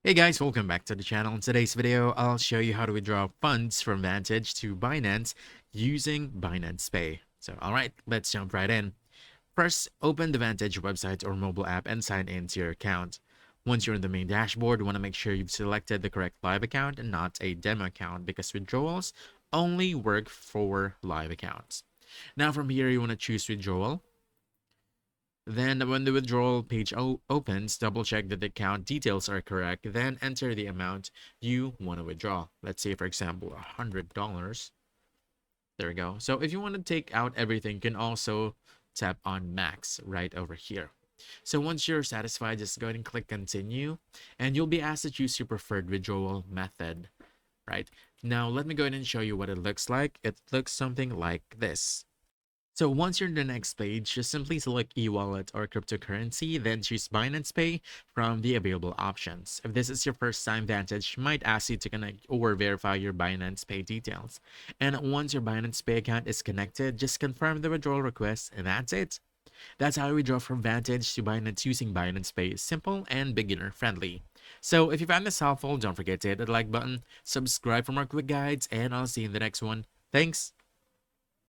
Hey guys, welcome back to the channel. In today's video, I'll show you how to withdraw funds from Vantage to Binance using Binance Pay. So, alright, let's jump right in. First, open the Vantage website or mobile app and sign into your account. Once you're in the main dashboard, you want to make sure you've selected the correct live account and not a demo account because withdrawals only work for live accounts. Now from here, you want to choose withdrawal. Then when the withdrawal page opens, double check that the account details are correct, then enter the amount you want to withdraw. Let's say, for example, $100. There we go. So if you want to take out everything, you can also tap on max right over here. So once you're satisfied, just go ahead and click continue, and you'll be asked to choose your preferred withdrawal method, right? Now, let me go ahead and show you what it looks like. It looks something like this. So once you're in the next page, just simply select e-wallet or cryptocurrency, then choose Binance Pay from the available options. If this is your first time Vantage, might ask you to connect or verify your Binance Pay details. And once your Binance Pay account is connected, just confirm the withdrawal request and that's it. That's how we withdraw from Vantage to Binance using Binance Pay. Simple and beginner friendly. So if you found this helpful, don't forget to hit the like button, subscribe for more quick guides, and I'll see you in the next one. Thanks!